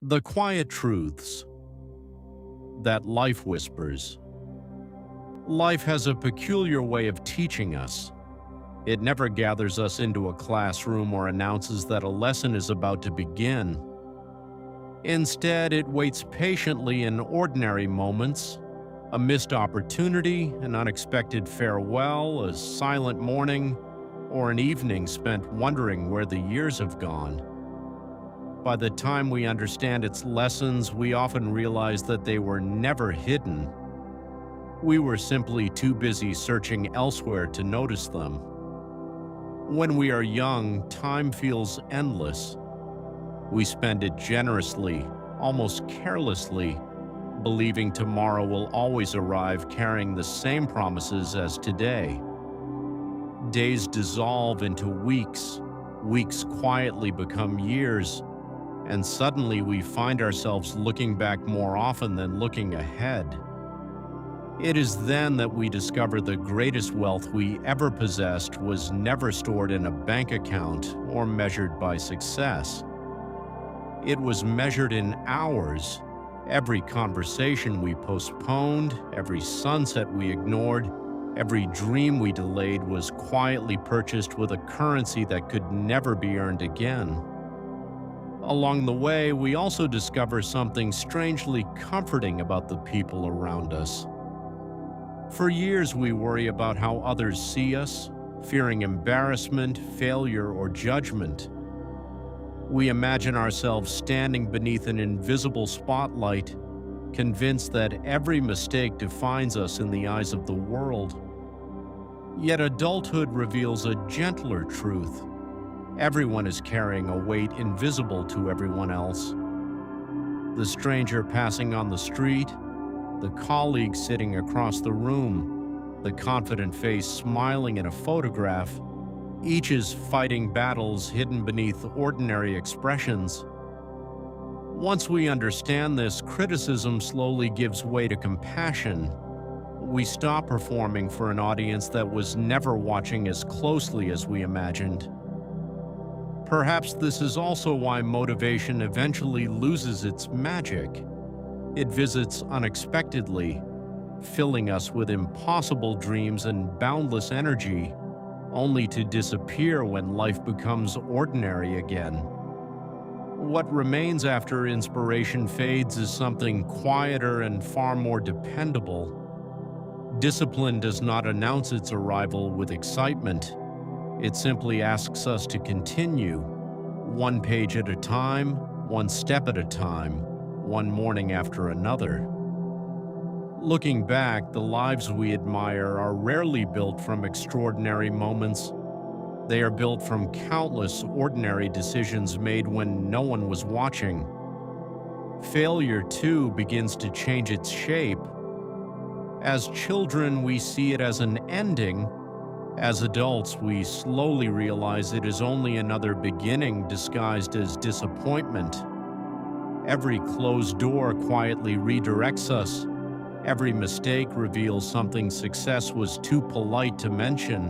The quiet truths that life whispers. Life has a peculiar way of teaching us. It never gathers us into a classroom or announces that a lesson is about to begin. Instead, it waits patiently in ordinary moments, a missed opportunity, an unexpected farewell, a silent morning, or an evening spent wondering where the years have gone. By the time we understand its lessons, we often realize that they were never hidden. We were simply too busy searching elsewhere to notice them. When we are young, time feels endless. We spend it generously, almost carelessly, believing tomorrow will always arrive carrying the same promises as today. Days dissolve into weeks, weeks quietly become years, and suddenly we find ourselves looking back more often than looking ahead. It is then that we discover the greatest wealth we ever possessed was never stored in a bank account or measured by success. It was measured in hours. Every conversation we postponed, every sunset we ignored, every dream we delayed was quietly purchased with a currency that could never be earned again. Along the way, we also discover something strangely comforting about the people around us. For years, we worry about how others see us, fearing embarrassment, failure, or judgment. We imagine ourselves standing beneath an invisible spotlight, convinced that every mistake defines us in the eyes of the world. Yet adulthood reveals a gentler truth. Everyone is carrying a weight invisible to everyone else. The stranger passing on the street, the colleague sitting across the room, the confident face smiling in a photograph, each is fighting battles hidden beneath ordinary expressions. Once we understand this, criticism slowly gives way to compassion. We stop performing for an audience that was never watching as closely as we imagined. Perhaps this is also why motivation eventually loses its magic. It visits unexpectedly, filling us with impossible dreams and boundless energy, only to disappear when life becomes ordinary again. What remains after inspiration fades is something quieter and far more dependable. Discipline does not announce its arrival with excitement. It simply asks us to continue, one page at a time, one step at a time, one morning after another. Looking back, the lives we admire are rarely built from extraordinary moments. They are built from countless ordinary decisions made when no one was watching. Failure, too, begins to change its shape. As children, we see it as an ending. As adults, we slowly realize it is only another beginning disguised as disappointment. Every closed door quietly redirects us. Every mistake reveals something success was too polite to mention.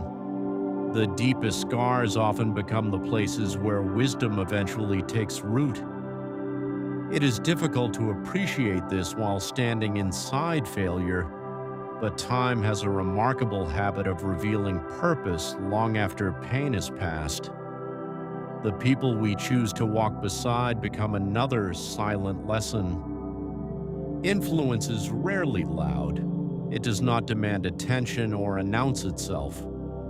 The deepest scars often become the places where wisdom eventually takes root. It is difficult to appreciate this while standing inside failure, but time has a remarkable habit of revealing purpose long after pain has passed. The people we choose to walk beside become another silent lesson. Influence is rarely loud. It does not demand attention or announce itself.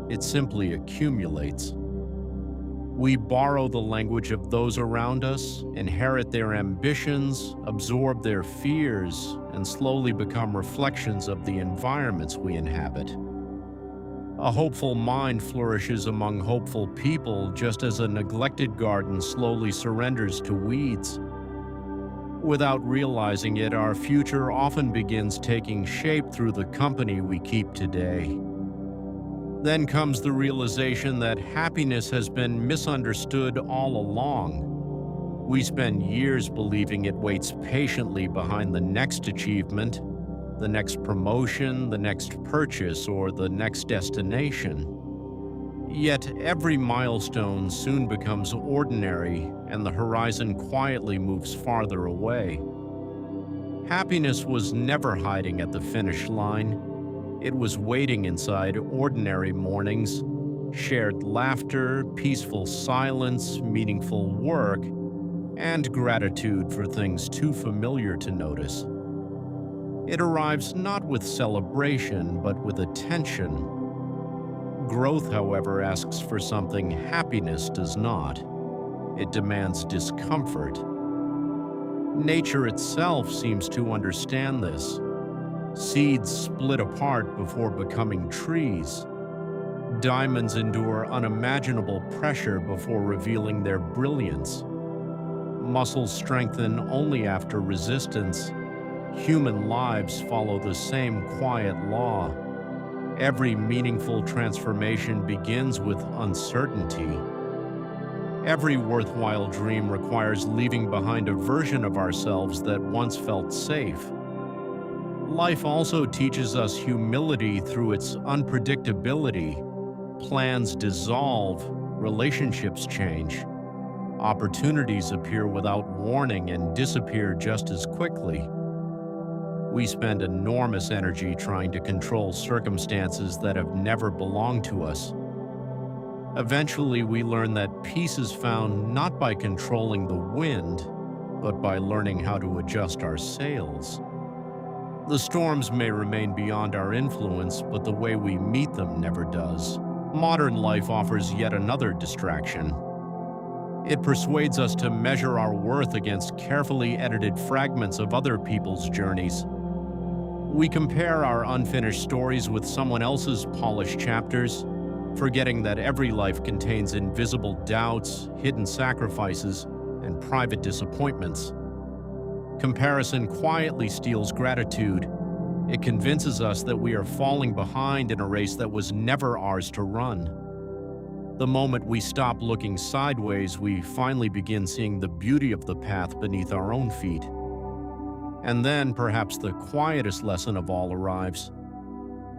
It simply accumulates. We borrow the language of those around us, inherit their ambitions, absorb their fears, and slowly become reflections of the environments we inhabit. A hopeful mind flourishes among hopeful people, just as a neglected garden slowly surrenders to weeds. Without realizing it, our future often begins taking shape through the company we keep today. Then comes the realization that happiness has been misunderstood all along. We spend years believing it waits patiently behind the next achievement, the next promotion, the next purchase, or the next destination. Yet every milestone soon becomes ordinary and the horizon quietly moves farther away. Happiness was never hiding at the finish line. It was waiting inside ordinary mornings, shared laughter, peaceful silence, meaningful work, and gratitude for things too familiar to notice. It arrives not with celebration, but with attention. Growth, however, asks for something happiness does not. It demands discomfort. Nature itself seems to understand this. Seeds split apart before becoming trees. Diamonds endure unimaginable pressure before revealing their brilliance. Muscles strengthen only after resistance. Human lives follow the same quiet law. Every meaningful transformation begins with uncertainty. Every worthwhile dream requires leaving behind a version of ourselves that once felt safe. Life also teaches us humility through its unpredictability. Plans dissolve, relationships change. Opportunities appear without warning and disappear just as quickly. We spend enormous energy trying to control circumstances that have never belonged to us. Eventually, we learn that peace is found not by controlling the wind, but by learning how to adjust our sails. The storms may remain beyond our influence, but the way we meet them never does. Modern life offers yet another distraction. It persuades us to measure our worth against carefully edited fragments of other people's journeys. We compare our unfinished stories with someone else's polished chapters, forgetting that every life contains invisible doubts, hidden sacrifices, and private disappointments. Comparison quietly steals gratitude. It convinces us that we are falling behind in a race that was never ours to run. The moment we stop looking sideways, we finally begin seeing the beauty of the path beneath our own feet. And then, perhaps the quietest lesson of all arrives.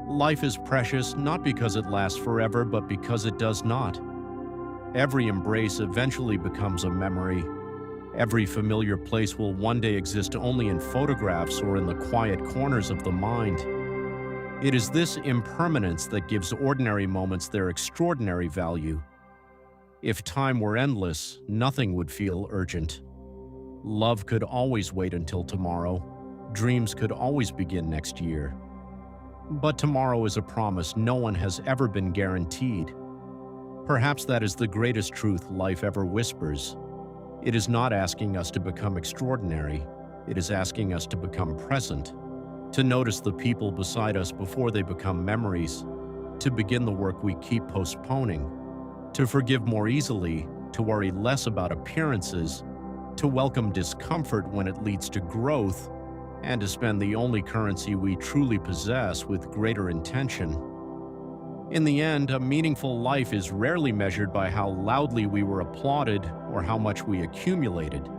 Life is precious not because it lasts forever, but because it does not. Every embrace eventually becomes a memory. Every familiar place will one day exist only in photographs or in the quiet corners of the mind. It is this impermanence that gives ordinary moments their extraordinary value. If time were endless, nothing would feel urgent. Love could always wait until tomorrow. Dreams could always begin next year. But tomorrow is a promise no one has ever been guaranteed. Perhaps that is the greatest truth life ever whispers. It is not asking us to become extraordinary. It is asking us to become present, to notice the people beside us before they become memories, to begin the work we keep postponing, to forgive more easily, to worry less about appearances, to welcome discomfort when it leads to growth, and to spend the only currency we truly possess with greater intention. In the end, a meaningful life is rarely measured by how loudly we were applauded or how much we accumulated.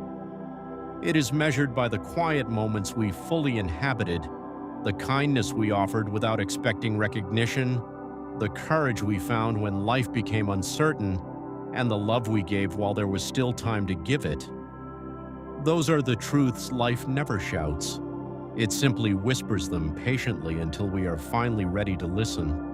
It is measured by the quiet moments we fully inhabited, the kindness we offered without expecting recognition, the courage we found when life became uncertain, and the love we gave while there was still time to give it. Those are the truths life never shouts. It simply whispers them patiently until we are finally ready to listen.